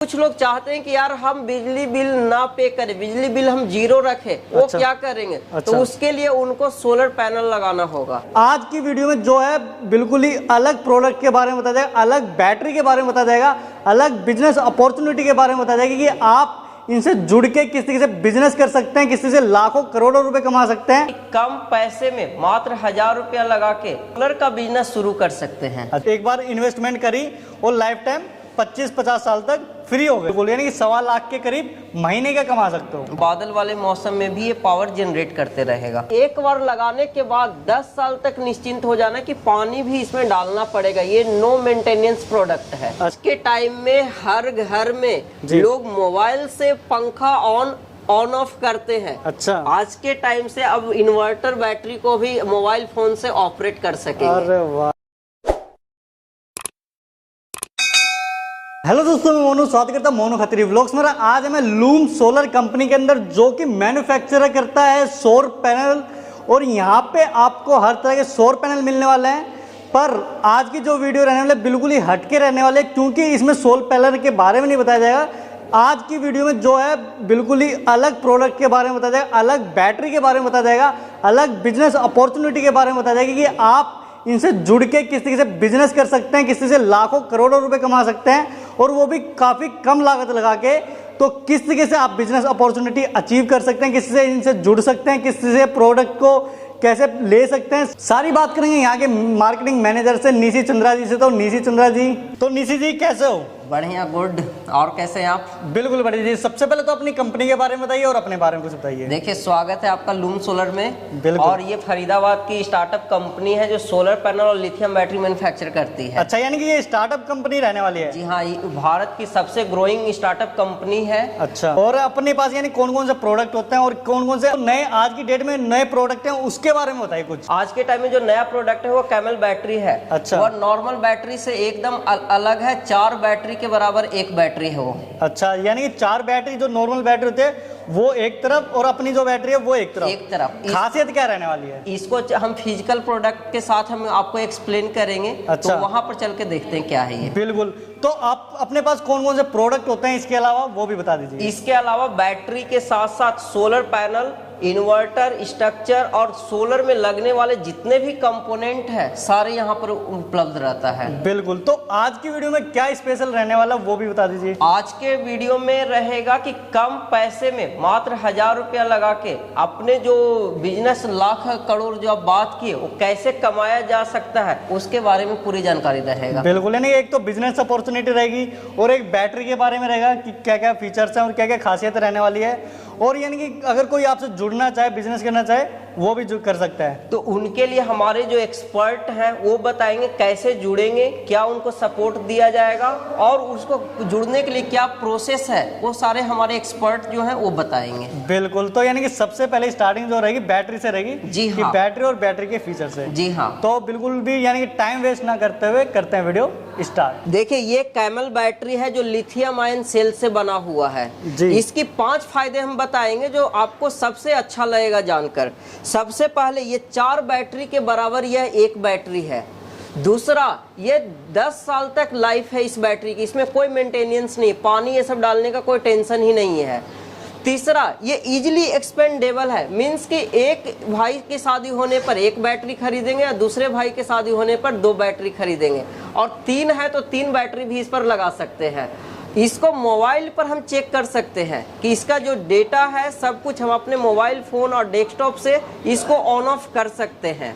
कुछ लोग चाहते हैं कि यार हम बिजली बिल ना पे करें, बिजली बिल हम जीरो रखें, वो क्या करेंगे? तो उसके लिए उनको सोलर पैनल लगाना होगा। आज की वीडियो में जो है बिल्कुल ही अलग प्रोडक्ट के बारे में बताया जाएगा, अलग बैटरी के बारे में बताया जाएगा, अलग बिजनेस अपॉर्चुनिटी के बारे में बताया जाएगा कि आप इनसे जुड़ के किस तरीके से बिजनेस कर सकते हैं, किस तरीके से लाखों करोड़ों रुपए कमा सकते हैं। कम पैसे में मात्र 1000 रुपया लगा के सोलर का बिजनेस शुरू कर सकते हैं। एक बार इन्वेस्टमेंट करी और लाइफ टाइम 25-50 साल तक फ्री हो गए, बोलिए यानी कि 1.25 लाख के करीब महीने का कमा सकते हो। बादल वाले मौसम में भी ये पावर जनरेट करते रहेगा। एक बार लगाने के बाद 10 साल तक निश्चिंत हो जाना कि पानी भी इसमें डालना पड़ेगा। ये नो मेंटेनेंस प्रोडक्ट है। आज के टाइम में हर घर में लोग मोबाइल से पंखा ऑन ऑफ करते हैं। अच्छा, आज के टाइम से अब इन्वर्टर बैटरी को भी मोबाइल फोन से ऑपरेट कर सकेंगे। अरे वाह। हेलो दोस्तों, मैं मोनू स्वागत करता हूं मोनू खत्री व्लॉग्स में। आज मैं लूम सोलर कंपनी के अंदर जो कि मैन्युफैक्चरर करता है सौर पैनल, और यहाँ पे आपको हर तरह के सौर पैनल मिलने वाले हैं। पर आज की जो वीडियो रहने वाले बिल्कुल ही हटके रहने वाले, क्योंकि इसमें सोलर पैनल के बारे में नहीं बताया जाएगा। आज की वीडियो में जो है बिल्कुल ही अलग प्रोडक्ट के बारे में बताया जाएगा, अलग बैटरी के बारे में बताया जाएगा, अलग बिजनेस अपॉर्चुनिटी के बारे में बताया जाएगा कि आप इनसे जुड़ के किस तरीके से बिजनेस कर सकते हैं, किस तरीके से लाखों करोड़ों रुपए कमा सकते हैं, और वो भी काफ़ी कम लागत लगा के। तो किस तरीके से आप बिजनेस अपॉर्चुनिटी अचीव कर सकते हैं, किस से इनसे जुड़ सकते हैं, किस से प्रोडक्ट को कैसे ले सकते हैं, सारी बात करेंगे यहाँ के मार्केटिंग मैनेजर से निशी चंद्रा जी से। तो निशी चंद्रा जी, तो निशी जी कैसे हो? बढ़िया, गुड। और कैसे हैं आप? बिल्कुल बढ़िया जी। सबसे पहले तो अपनी कंपनी के बारे में बताइए और अपने बारे में कुछ बताइए। देखिए, स्वागत है आपका लूम सोलर में। बिल्कुल। और ये फरीदाबाद की स्टार्टअप कंपनी है जो सोलर पैनल और लिथियम बैटरी मैन्युफैक्चर करती है। अच्छा, यानी कि ये स्टार्टअप कंपनी रहने वाली है? जी हाँ, ये भारत की सबसे ग्रोइंग स्टार्टअप कंपनी है। अच्छा, और अपने पास यानी कौन कौन से प्रोडक्ट होते हैं और कौन कौन से नए आज की डेट में नए प्रोडक्ट हैं, उसके बारे में बताइए कुछ। आज के टाइम में जो नया प्रोडक्ट है वो कैमल बैटरी है। अच्छा। वो नॉर्मल बैटरी से एकदम अलग है। 4 बैटरी के बराबर एक बैटरी है वो। अच्छा, यानी कि 4 बैटरी, जो नॉर्मल बैटरी होते हैं वो एक तरफ और अपनी जो बैटरी है वो एक तरफ। खासियत क्या रहने वाली है? इसको हम फिजिकल प्रोडक्ट के साथ हम आपको एक्सप्लेन करेंगे। अच्छा। तो वहां पर चल के देखते हैं क्या है ये। बिल्कुल। तो आप अपने पास कौन कौन से प्रोडक्ट होते हैं इसके अलावा, वो भी बता दीजिए। इसके अलावा बैटरी के साथ साथ सोलर पैनल, इन्वर्टर, स्ट्रक्चर और सोलर में लगने वाले जितने भी कंपोनेंट है सारे यहाँ पर उपलब्ध रहता है। बिल्कुल। तो आज की वीडियो में क्या स्पेशल रहने वाला वो भी बता दीजिए। आज के वीडियो में रहेगा कि कम पैसे में मात्र 1000 रुपया लगा के अपने जो बिजनेस लाख करोड़ जो आप बात किए वो कैसे कमाया जा सकता है, उसके बारे में पूरी जानकारी रहेगा। बिल्कुल, यानी एक तो बिजनेस अपॉर्चुनिटी रहेगी और एक बैटरी के बारे में रहेगा कि क्या क्या फीचर्स हैं और क्या क्या खासियत रहने वाली है। और यानी कि अगर कोई आपसे जुड़ना चाहे, बिजनेस करना चाहे, वो भी कर सकता है। तो उनके लिए हमारे जो एक्सपर्ट हैं वो बताएंगे कैसे जुड़ेंगे, क्या उनको सपोर्ट दिया जाएगा और उसको जुड़ने के लिए क्या प्रोसेस है, वो सारे हमारे एक्सपर्ट जो हैं वो बताएंगे। बिल्कुल। तो यानी कि सबसे पहले स्टार्टिंग जो रहेगी बैटरी से रहेगी। जी हाँ, बैटरी और बैटरी के फीचर से। जी हाँ। तो बिल्कुल भी यानी कि टाइम वेस्ट ना करते हुए करते हैं वीडियो स्टार्ट। देखिए, ये कैमल बैटरी है जो लिथियम आयन सेल से बना हुआ है जी। इसकी 5 फायदे हम बताएंगे जो आपको सबसे अच्छा लगेगा जानकर। सबसे पहले ये 4 बैटरी के बराबर यह एक बैटरी है। दूसरा, ये 10 साल तक लाइफ है इस बैटरी की, इसमें कोई मेंटेनेंस नहीं, पानी ये सब डालने का कोई टेंशन ही नहीं है। तीसरा, ये इजीली एक्सपेंडेबल है, मीन्स कि एक भाई की शादी होने पर एक बैटरी खरीदेंगे या दूसरे भाई के शादी होने पर 2 बैटरी खरीदेंगे, और 3 है तो 3 बैटरी भी इस पर लगा सकते हैं। इसको मोबाइल पर हम चेक कर सकते हैं कि इसका जो डेटा है सब कुछ हम अपने मोबाइल फोन और डेस्कटॉप से इसको ऑन ऑफ कर सकते हैं।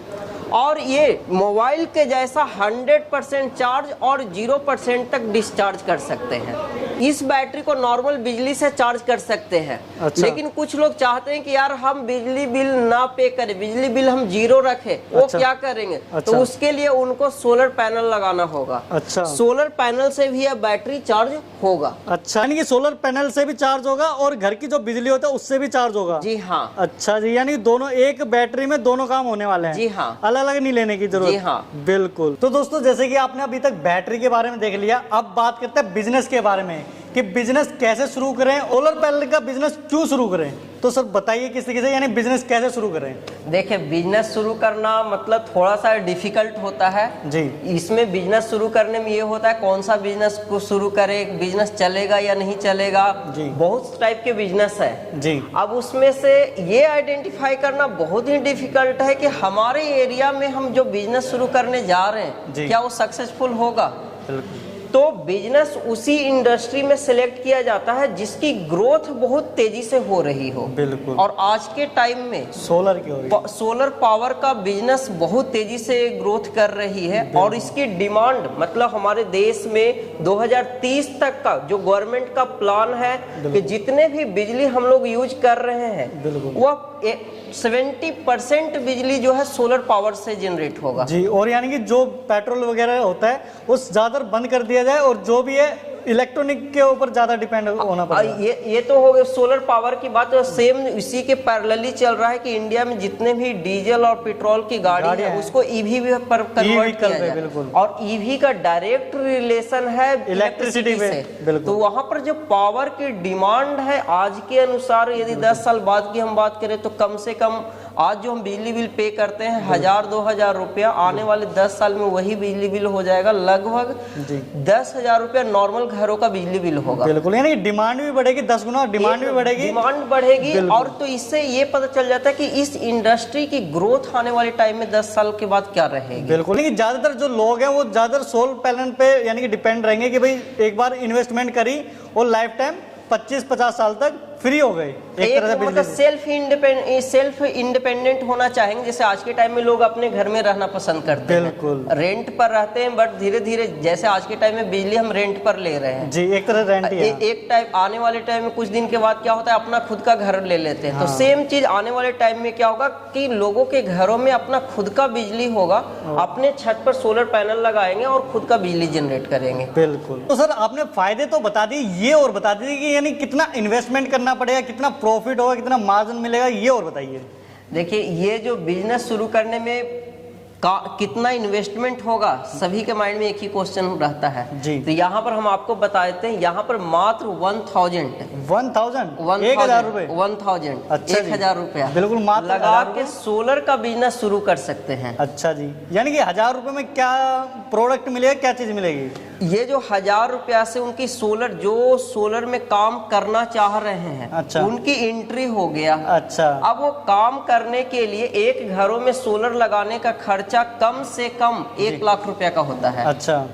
और ये मोबाइल के जैसा 100% चार्ज और 0% तक डिस्चार्ज कर सकते हैं। इस बैटरी को नॉर्मल बिजली से चार्ज कर सकते हैं। अच्छा। लेकिन कुछ लोग चाहते हैं कि यार हम बिजली बिल ना पे करें, बिजली बिल हम जीरो रखें, वो क्या करेंगे? तो उसके लिए उनको सोलर पैनल लगाना होगा। अच्छा। सोलर पैनल से भी यह बैटरी चार्ज होगा। अच्छा, यानी कि सोलर पैनल से भी चार्ज होगा और घर की जो बिजली होता है उससे भी चार्ज होगा? जी हाँ। अच्छा जी, यानी दोनों एक बैटरी में दोनों काम होने वाले हैं? जी हाँ, अलग अलग नहीं लेने की जरूरत। जी हाँ। बिल्कुल। तो दोस्तों, जैसे कि आपने अभी तक बैटरी के बारे में देख लिया, अब बात करते हैं बिजनेस के बारे में कि बिजनेस कैसे शुरू करें, सोलर पैनल का बिजनेस क्यों शुरू करें। तो सर बताइए किस तरीके से, यानी बिजनेस कैसे शुरू करें। देखिए, बिजनेस शुरू करना मतलब थोड़ा सा डिफिकल्ट होता है जी। इसमें बिजनेस शुरू करने में ये होता है कौन सा बिजनेस को शुरू करें, बिजनेस चलेगा या नहीं चलेगा। जी। बहुत टाइप के बिजनेस है जी। अब उसमें से ये आइडेंटिफाई करना बहुत ही डिफिकल्ट है कि हमारे एरिया में हम जो बिजनेस शुरू करने जा रहे हैं क्या वो सक्सेसफुल होगा। बिल्कुल। तो बिजनेस उसी इंडस्ट्री में सिलेक्ट किया जाता है जिसकी ग्रोथ बहुत तेजी से हो रही हो। बिल्कुल। और आज के टाइम में सोलर की हो रही है। सोलर पावर का बिजनेस बहुत तेजी से ग्रोथ कर रही है और इसकी डिमांड मतलब हमारे देश में 2030 तक का जो गवर्नमेंट का प्लान है कि जितने भी बिजली हम लोग यूज कर रहे हैं वह 70% बिजली जो है सोलर पावर से जनरेट होगा। जी। और यानी कि जो पेट्रोल वगैरह होता है वो ज्यादा बंद कर दिया जाए और जो भी है इलेक्ट्रॉनिक के ऊपर ज्यादा डिपेंड होना पड़ेगा। ये तो हो गया सोलर पावर की बात। सेम इसी के पैरेलली चल रहा है कि इंडिया में जितने भी डीजल और पेट्रोल की गाड़ी है उसको ईवी पर कन्वर्ट किया जाए और ईवी का डायरेक्ट रिलेशन है इलेक्ट्रिसिटी से। तो वहां पर जो पावर की डिमांड है आज के अनुसार यदि 10 साल बाद की हम बात करें तो कम से कम आज जो हम बिजली बिल पे करते हैं 1000-2000 रुपया, आने वाले 10 साल में वही बिजली बिल हो जाएगा लगभग 10,000 रुपया नॉर्मल घरों का बिजली बिल होगा। बिल्कुल। यानी डिमांड भी बढ़ेगी, 10 गुना डिमांड भी बढ़ेगी। डिमांड बढ़ेगी और तो इससे ये पता चल जाता है कि इस इंडस्ट्री की ग्रोथ आने वाले टाइम में 10 साल के बाद क्या रहेगी। बिल्कुल। लेकिन ज्यादातर जो लोग हैं वो ज्यादातर सोलर पैनल पे यानी कि डिपेंड रहेंगे कि भाई एक बार इन्वेस्टमेंट करी और लाइफ टाइम 25-50 साल तक फ्री हो गए। एक तरह से मतलब सेल्फ इंडिपेंडेंट होना चाहेंगे। जैसे आज के टाइम में लोग अपने घर में रहना पसंद करते हैं, बिल्कुल रेंट पर रहते हैं, बट धीरे धीरे जैसे आज के टाइम में बिजली हम रेंट पर ले रहे हैं। जी। एक तरह रेंट ही है। एक टाइम आने वाले टाइम में कुछ दिन के बाद क्या होता है अपना खुद का घर ले लेते हैं। तो सेम चीज आने वाले टाइम में क्या होगा कि लोगों के घरों में अपना खुद का बिजली होगा, अपने छत पर सोलर पैनल लगाएंगे और खुद का बिजली जनरेट करेंगे। बिल्कुल। तो सर आपने फायदे तो बता दिए, ये और बता दीजिए कि यानी कितना इन्वेस्टमेंट करना पड़ेगा, कितना प्रॉफिट होगा, कितना मार्जिन मिलेगा, ये और बताइए। देखिए, ये जो बिजनेस शुरू करने में कितना इन्वेस्टमेंट होगा सभी के माइंड में एक ही क्वेश्चन रहता है जी। तो यहाँ पर हम आपको बता देते हैं, यहाँ पर मात्र 1000 1000 रुपए 1000 अच्छा 1000 रुपया बिल्कुल मात्र लगा के सोलर का बिजनेस शुरू कर सकते हैं। अच्छा जी। यानी कि 1000 रुपए में क्या प्रोडक्ट मिलेगा, क्या चीज मिलेगी। ये जो 1000 रुपया से उनकी जो सोलर में काम करना चाह रहे हैं अच्छा। उनकी एंट्री हो गया। अच्छा। अब वो काम करने के लिए एक घरों में सोलर लगाने का खर्चा कम से कम 1 लाख रुपया का होता है। अच्छा।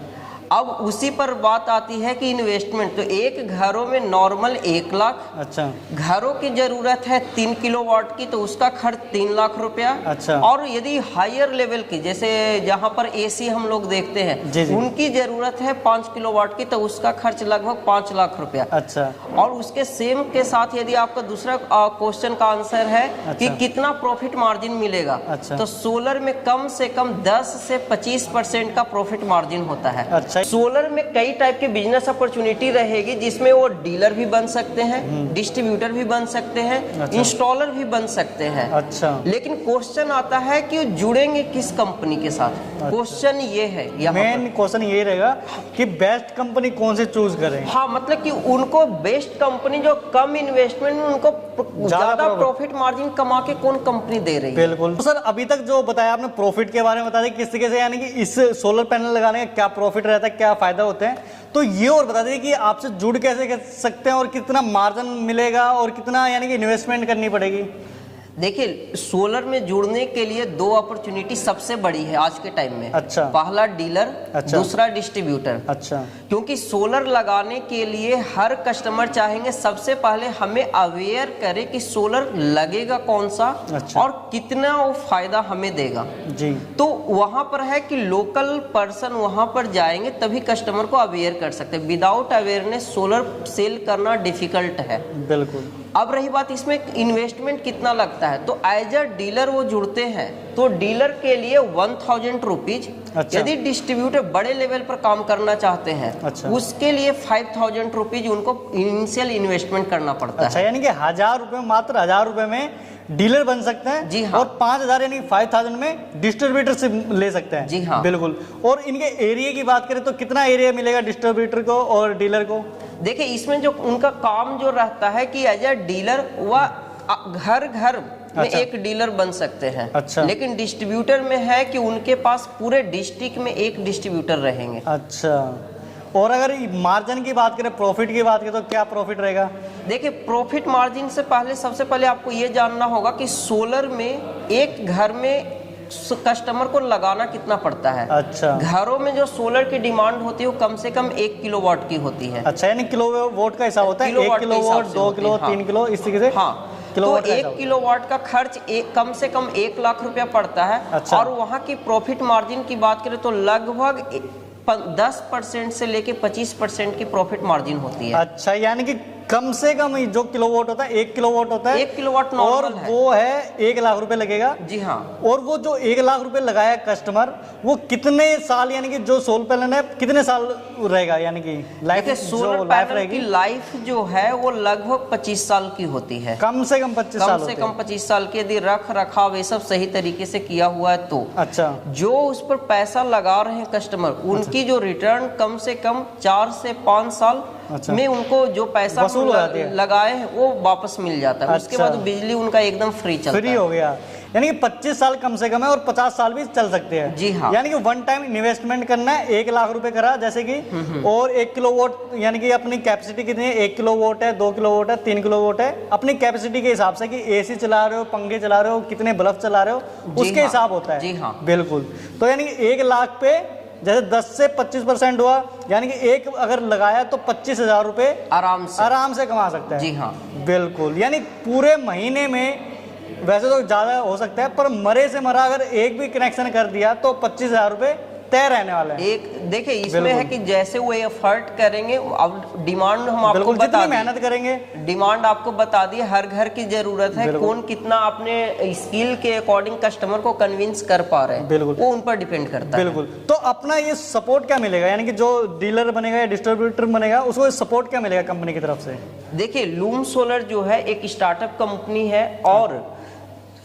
अब उसी पर बात आती है कि इन्वेस्टमेंट, तो एक घरों में नॉर्मल 1 लाख। अच्छा। घरों की जरूरत है 3 किलोवाट की तो उसका खर्च 3 लाख रुपया। अच्छा। और यदि हायर लेवल की जैसे जहां पर एसी हम लोग देखते हैं जी जी। उनकी जरूरत है 5 किलोवाट की तो उसका खर्च लगभग 5 लाख रुपया। अच्छा। और उसके सेम के साथ यदि आपका दूसरा क्वेश्चन का आंसर है कि कितना प्रॉफिट मार्जिन मिलेगा, तो सोलर में कम से कम 10 से 25% का प्रॉफिट मार्जिन होता है। अच्छा। सोलर में कई टाइप के बिजनेस अपॉर्चुनिटी रहेगी जिसमें वो डीलर भी बन सकते हैं, डिस्ट्रीब्यूटर भी बन सकते हैं, इंस्टॉलर भी बन सकते हैं। अच्छा। लेकिन क्वेश्चन आता है कि जुड़ेंगे किस कंपनी के साथ। क्वेश्चन ये है, मेन क्वेश्चन ये रहेगा कि बेस्ट कंपनी कौन से चूज करें। हाँ, मतलब कि उनको बेस्ट कंपनी जो कम इन्वेस्टमेंट में उनको ज्यादा प्रॉफिट मार्जिन कमा के कौन कंपनी दे रही है। बिल्कुल। तो सर अभी तक जो बताया आपने प्रॉफिट के बारे में बता दिया किस तरीके से, यानी कि इस सोलर पैनल लगाने का क्या प्रॉफिट रहता है, क्या फायदा होते हैं, तो ये और बता दीजिए कि आपसे जुड़ कैसे कर सकते हैं और कितना मार्जिन मिलेगा और कितना यानी कि इन्वेस्टमेंट करनी पड़ेगी। देखिए, सोलर में जुड़ने के लिए 2 अपॉर्चुनिटी सबसे बड़ी है आज के टाइम में। अच्छा। पहला डीलर, अच्छा। दूसरा डिस्ट्रीब्यूटर। अच्छा। क्योंकि सोलर लगाने के लिए हर कस्टमर चाहेंगे सबसे पहले हमें अवेयर करे कि सोलर लगेगा कौन सा। अच्छा। और कितना वो फायदा हमें देगा जी। तो वहां पर है कि लोकल पर्सन वहां पर जाएंगे तभी कस्टमर को अवेयर कर सकते हैं। विदाउट अवेयरनेस सोलर सेल करना डिफिकल्ट है। बिल्कुल। अब रही बात इसमें इन्वेस्टमेंट कितना लगता है, तो एज अ डीलर वो जुड़ते हैं तो डीलर के लिए 1000 रुपीज। अच्छा। यदि डिस्ट्रीब्यूटर बड़े लेवल पर काम करना चाहते हैं अच्छा। उसके लिए 5000 रुपीज उनको इनिशियल इन्वेस्टमेंट करना पड़ता अच्छा। है। यानी कि 1000 रुपए, मात्र 1000 रुपए में डीलर बन सकते हैं। जी हाँ। और 5,000 यानी 5,000 में डिस्ट्रीब्यूटर से ले सकते हैं। जी हाँ। बिल्कुल। और इनके एरिया की बात करें तो कितना एरिया मिलेगा डिस्ट्रीब्यूटर को और डीलर को? देखिए इसमें जो उनका काम जो रहता है कि एज ए डीलर वह घर घर में अच्छा। एक डीलर बन सकते हैं। अच्छा। लेकिन डिस्ट्रीब्यूटर में है कि उनके पास पूरे डिस्ट्रिक्ट में एक डिस्ट्रीब्यूटर रहेंगे। अच्छा। और अगर मार्जिन की बात करें, प्रॉफिट की बात करें तो क्या प्रॉफिट रहेगा? देखिए प्रॉफिट मार्जिन से पहले सबसे पहले आपको ये जानना होगा कि सोलर में एक घर में कस्टमर को लगाना कितना पड़ता है। अच्छा। घरों में जो सोलर की डिमांड होती है वो कम से कम 1 किलोवाट की होती है। अच्छा, यानी किलोवाट का हिसाब होता है, 1 किलोवाट के किलोवाट, हिसाब से 2 होती किलो, है, हाँ। 3 किलो, इस तरीके से। हाँ, तो किलोवाट का 1 हिसाब। किलोवाट का खर्च कम से कम 1 लाख रुपया पड़ता है। अच्छा। और वहाँ की प्रॉफिट मार्जिन की बात करें तो लगभग 10% से लेके 25% की प्रॉफिट मार्जिन होती है। अच्छा, यानी कि कम से कम जो किलोवाट होता है, 1 किलोवाट होता है, 1 किलोवाट और नॉर्मल है। वो है 1 लाख रुपए लगेगा। जी हाँ। और वो जो 1 लाख रुपए लगाया कस्टमर, वो कितने साल, यानी कि जो सोलर पैनल है कितने साल रहेगा, यानी कि लाइफ देखिए जो सोलर लाइफ पैनल रहेगी? की लाइफ जो है वो लगभग 25 साल की होती है। कम से कम 25 साल कम से होते कम 25 साल की, यदि रख रखाव ये सब सही तरीके से किया हुआ है तो। अच्छा। जो उस पर पैसा लगा रहे हैं कस्टमर, उनकी जो रिटर्न कम से कम 4 से 5 साल अच्छा। में उनको जो पैसा वसूल हो जाती है। लगाए हैं वो वापस मिल जाता है। उसके अच्छा। बाद बिजली उनका एकदम फ्री चलता फ्री है। हो गया, यानी कि 25 साल कम से कम है और 50 साल भी चल सकते हैं। जी हाँ। यानी कि वन टाइम इन्वेस्टमेंट करना है, 1 लाख रुपए करा जैसे कि, और 1 किलोवाट, यानी कि अपनी कैपेसिटी कितनी है, 1 किलोवाट है, 2 किलोवाट है, 3 किलोवाट है, अपनी कैपेसिटी के हिसाब से कि एसी चला रहे हो, पंखे चला रहे हो, कितने बल्ब चला रहे हो, जी उसके हाँ। हिसाब होता है। जी हाँ। बिल्कुल। तो यानी कि 1 लाख पे जैसे 10 से 25% हुआ, यानी कि एक अगर लगाया तो 25,000 रुपए आराम से कमा सकता है। जी हाँ। बिल्कुल, यानी पूरे महीने में वैसे तो ज्यादा हो सकता है, पर मरे से मरा अगर एक भी कनेक्शन कर दिया तो 25,000 रुपए तय रहने वाले हैं। एक देखिए इसमें है कि जैसे वो एफर्ट करेंगे, अब डिमांड हम आपको बिल्कुल, बता जितनी दिए। मेहनत करेंगे, डिमांड आपको बता दी, हर घर की जरूरत है, बिल्कुल। कौन कितना अपने स्किल के अकॉर्डिंग कस्टमर को कन्विंस कर पा रहे हैं, बिल्कुल। वो उन पर डिपेंड करता है। बिल्कुल। तो अपना ये सपोर्ट क्या मिलेगा, यानी कि जो डीलर बनेगा या डिस्ट्रीब्यूटर बनेगा उसको सपोर्ट क्या मिलेगा कंपनी की तरफ से? देखिए लूम सोलर जो है एक स्टार्टअप कंपनी है, और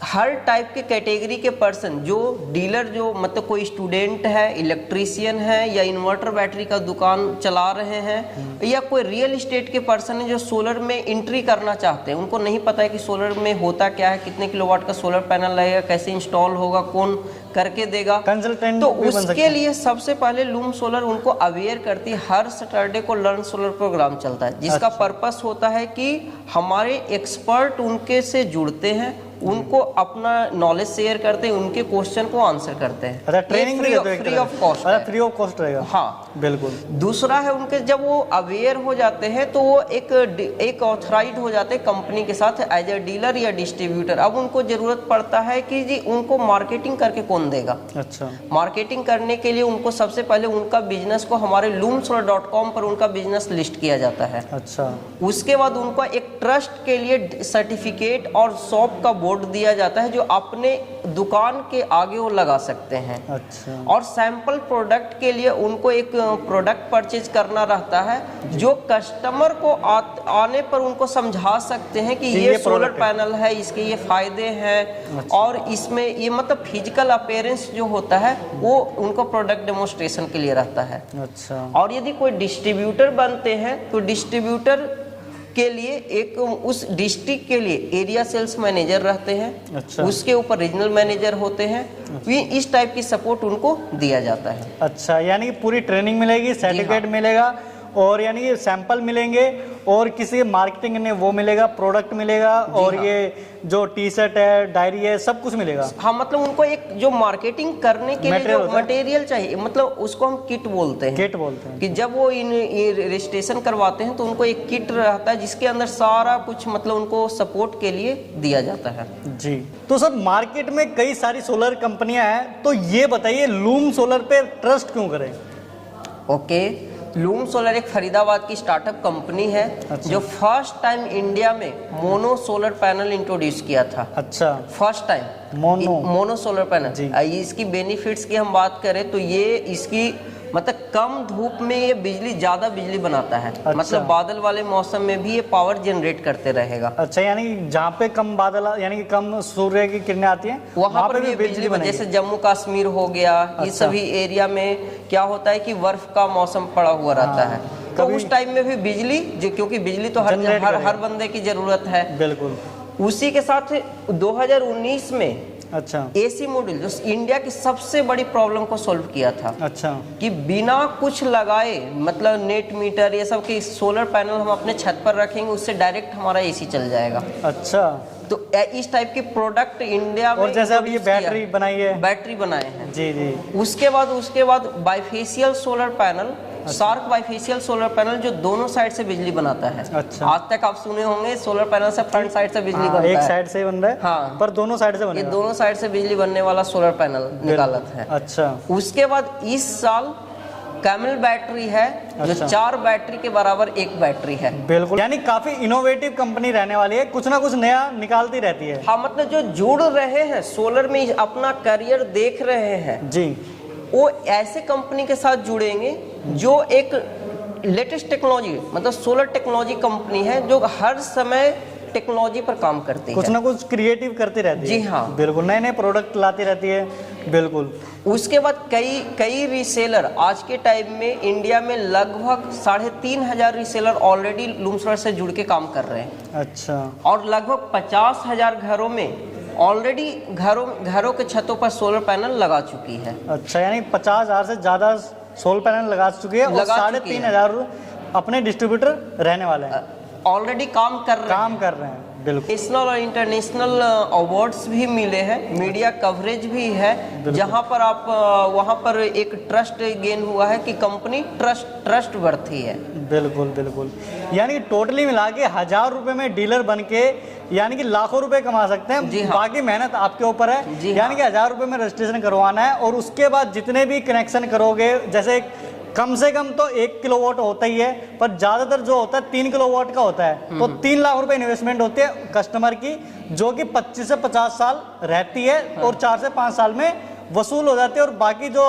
हर टाइप के कैटेगरी के पर्सन, जो डीलर जो मतलब कोई स्टूडेंट है, इलेक्ट्रीशियन है, या इन्वर्टर बैटरी का दुकान चला रहे हैं, या कोई रियल एस्टेट के पर्सन है जो सोलर में एंट्री करना चाहते हैं, उनको नहीं पता है कि सोलर में होता क्या है, कितने किलोवाट का सोलर पैनल लगेगा, कैसे इंस्टॉल होगा, कौन करके देगा, कंसल्टेंट तो भी बन सकते उसके हैं। लिए सबसे पहले लूम सोलर उनको अवेयर करती है। हर सैटरडे को लर्न सोलर प्रोग्राम चलता है, जिसका पर्पस होता है कि हमारे एक्सपर्ट उनके से जुड़ते हैं, उनको अपना नॉलेज शेयर करते हैं, उनके क्वेश्चन को आंसर करते हैं। अच्छा, ट्रेनिंग भी देते हो एक फ्री तरह ऑफ से? कॉस्ट। अच्छा, फ्री ऑफ कॉस्ट रहेगा। हाँ, बिल्कुल। दूसरा है उनके, जब वो अवेयर हो जाते हैं तो वो एक ऑथराइज हो जाते हैं कंपनी के साथ एज ए डीलर या डिस्ट्रीब्यूटर। अब उनको जरूरत पड़ता है कि जी उनको मार्केटिंग करके कौन देगा। अच्छा। मार्केटिंग करने के लिए उनको सबसे पहले उनका बिजनेस को हमारे loomsolar.com पर उनका बिजनेस लिस्ट किया जाता है। अच्छा। उसके बाद उनको एक ट्रस्ट के लिए सर्टिफिकेट और शॉप का बोर्ड दिया जाता है, जो अपने दुकान के आगे वो लगा सकते हैं। अच्छा। और सैंपल प्रोडक्ट के लिए उनको एक प्रोडक्ट परचेज करना रहता है, जो कस्टमर को आने पर उनको समझा सकते हैं कि ये सोलर पैनल है, इसके ये फायदे हैं। अच्छा। और इसमें ये मतलब फिजिकल अपीयरेंस जो होता है वो उनको प्रोडक्ट डेमोन्स्ट्रेशन के लिए रहता है। अच्छा। और यदि कोई डिस्ट्रीब्यूटर बनते हैं तो डिस्ट्रीब्यूटर के लिए एक उस डिस्ट्रिक्ट के लिए एरिया सेल्स मैनेजर रहते हैं। अच्छा। उसके ऊपर रीजनल मैनेजर होते हैं। इस टाइप की सपोर्ट उनको दिया जाता है। अच्छा, यानी कि पूरी ट्रेनिंग मिलेगी, सर्टिफिकेट मिलेगा, और यानी कि सैंपल मिलेंगे, और किसी मार्केटिंग ने वो मिलेगा, प्रोडक्ट मिलेगा, और हाँ। ये जो टी शर्ट है, डायरी है, सब कुछ मिलेगा। हाँ, मतलब उनको एक जो मार्केटिंग करने के लिए Material जो होता है। मटेरियल चाहिए, मतलब उसको हम किट बोलते हैं। किट बोलते हैं। कि जब वो रजिस्ट्रेशन करवाते हैं तो उनको एक किट रहता है, जिसके अंदर सारा कुछ मतलब उनको सपोर्ट के लिए दिया जाता है। जी। तो सर, मार्केट में कई सारी सोलर कंपनियां हैं, तो ये बताइए लूम सोलर पे ट्रस्ट क्यों करें? ओके, लूम सोलर एक फरीदाबाद की स्टार्टअप कंपनी है। अच्छा। जो फर्स्ट टाइम इंडिया में मोनो सोलर पैनल इंट्रोड्यूस किया था। अच्छा। फर्स्ट टाइम मोनो सोलर जी। पैनल। इसकी बेनिफिट्स की हम बात करें तो ये इसकी मतलब कम धूप में ये बिजली ज्यादा बिजली बनाता है। अच्छा। मतलब बादल वाले मौसम में भी ये पावर जनरेट करते रहेगा। अच्छा, यानी जहाँ पे कम बादल यानी कि कम सूर्य की किरणें आती हैं वहाँ पर भी बिजली बनेगी। जैसे जम्मू कश्मीर हो गया, ये सभी एरिया में क्या होता है कि बर्फ का मौसम पड़ा हुआ रहता है, तो उस टाइम में भी बिजली क्योंकि बिजली तो हर बंदे की जरूरत है। बिल्कुल। उसी के साथ 2019 में अच्छा, एसी मॉड्यूल जो इंडिया की सबसे बड़ी प्रॉब्लम को सॉल्व किया था। अच्छा, कि बिना कुछ लगाए, मतलब नेट मीटर ये सब की सोलर पैनल हम अपने छत पर रखेंगे, उससे डायरेक्ट हमारा एसी चल जाएगा। अच्छा, तो इस टाइप के प्रोडक्ट इंडिया में, और जैसे अब ये बैटरी बनाई है, बैटरी बनाए हैं जी जी। उसके बाद bifacial solar panel, shark bifacial solar panel जो दोनों साइड से बिजली बनाता है। अच्छा। आज तक आप सुने होंगे सोलर पैनल से फ्रंट साइड से बिजली बनता है, एक साइड से बन रहा है, हाँ, पर दोनों साइड से बनेगा। ये दोनों साइड से बिजली बनने वाला सोलर पैनल निकालत है। अच्छा। उसके बाद इस साल कैमल बैटरी है, जो 4 बैटरी के बराबर एक बैटरी है। बिल्कुल, यानी काफी इनोवेटिव कंपनी रहने वाली है, कुछ ना कुछ नया निकालती रहती है। हाँ, मतलब जो जुड़ रहे हैं सोलर में, अपना करियर देख रहे हैं जी, वो ऐसे कंपनी के साथ जुड़ेंगे जो एक लेटेस्ट टेक्नोलॉजी, मतलब सोलर टेक्नोलॉजी कंपनी है, जो हर समय टेक्नोलॉजी पर काम करती है, कुछ ना कुछ क्रिएटिव करती रहती है। जी हाँ, बिल्कुल, नए नए प्रोडक्ट लाती रहती है। बिल्कुल। उसके बाद कई रीसेलर आज के टाइम में इंडिया में लगभग 3,500 रीसेलर ऑलरेडी लूम सोलर से जुड़ के काम कर रहे हैं। अच्छा। और लगभग 50,000 घरों में ऑलरेडी घरों के छतों पर सोलर पैनल लगा चुकी है। अच्छा, यानी 50,000 से ज्यादा सोलर पैनल लगा चुकी है, और 3,500 अपने डिस्ट्रीब्यूटर रहने वाले हैं, ऑलरेडी काम कर रहे हैं। बिल्कुल। नेशनल और इंटरनेशनल अवार्ड्स भी मिले हैं, मीडिया कवरेज भी है, जहां पर आप वहां पर एक ट्रस्ट गेन हुआ है कि कंपनी ट्रस्ट वर्थी है। बिल्कुल बिल्कुल, यानी टोटली मिला के 1,000 रुपए में डीलर बन के यानी कि लाखों रुपए कमा सकते हैं। जी हाँ। बाकी मेहनत आपके ऊपर है। यानी कि 1,000 रुपए में रजिस्ट्रेशन करवाना है, और उसके बाद जितने भी कनेक्शन करोगे, जैसे कम से कम तो 1 किलोवाट होता ही है, पर ज्यादातर जो होता है 3 किलोवाट का होता है, तो 3 लाख रुपए इन्वेस्टमेंट होती है कस्टमर की, जो कि 25 से 50 साल रहती है, और 4 से 5 साल में वसूल हो जाती है, और बाकी जो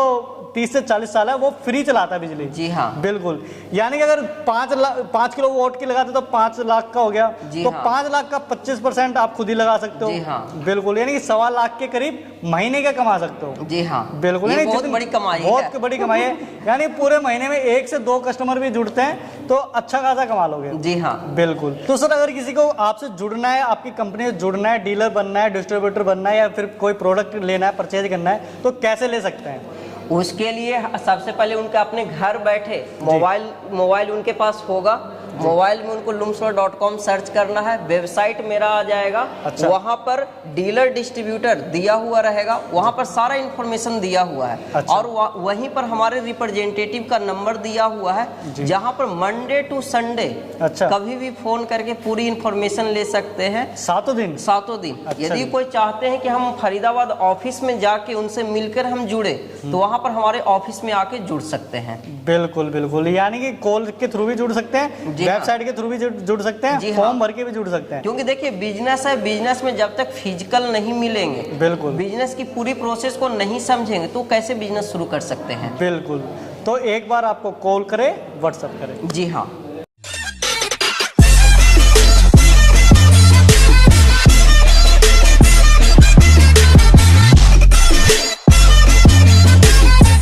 30 से 40 साल है वो फ्री चलाता है बिजली। जी हाँ, बिल्कुल। यानी कि अगर 5 किलो वोट की लगाते तो 5 लाख का हो गया, तो हाँ। 5 लाख का 25% आप खुद ही लगा सकते हो। जी हाँ। बिल्कुल, यानी कि 1.25 लाख के करीब महीने का कमा सकते हो। जी हाँ, बिल्कुल, यानी बहुत बड़ी कमाई है। बहुत बड़ी कमाई है। यानी पूरे महीने में 1 से 2 कस्टमर भी जुड़ते हैं तो अच्छा खासा कमा लोगे। जी हाँ, बिल्कुल। तो सर, अगर किसी को आपसे जुड़ना है, आपकी कंपनी से जुड़ना है, डीलर बनना है, डिस्ट्रीब्यूटर बनना है, या फिर कोई प्रोडक्ट लेना है, परचेज करना है, तो कैसे ले सकते हैं? उसके लिए सबसे पहले उनके अपने घर बैठे मोबाइल उनके पास होगा, मोबाइल में उनको loomsolar.com सर्च करना है, वेबसाइट मेरा आ जाएगा। अच्छा। वहाँ पर डीलर डिस्ट्रीब्यूटर दिया हुआ रहेगा, वहाँ पर सारा इन्फॉर्मेशन दिया हुआ है। अच्छा। और वहीं पर हमारे रिप्रेजेंटेटिव का नंबर दिया हुआ है, जहाँ पर मंडे टू संडे कभी भी फोन करके पूरी इन्फॉर्मेशन ले सकते हैं। 7 दिन। अच्छा। यदि कोई चाहते हैं कि हम फरीदाबाद ऑफिस में जाके उनसे मिलकर हम जुड़े, तो वहाँ पर हमारे ऑफिस में आके जुड़ सकते हैं। बिल्कुल बिल्कुल, यानी कि कॉल के थ्रू भी जुड़ सकते हैं, वेबसाइट के थ्रू भी जुड़ सकते हैं, फॉर्म भर के भी जुड़ सकते हैं। क्योंकि देखिए बिजनेस है, बिजनेस में जब तक फिजिकल नहीं मिलेंगे, बिल्कुल, बिजनेस की पूरी प्रोसेस को नहीं समझेंगे, तो कैसे बिजनेस शुरू कर सकते हैं। बिल्कुल। तो एक बार आपको कॉल करे, व्हाट्सएप करे। जी हाँ।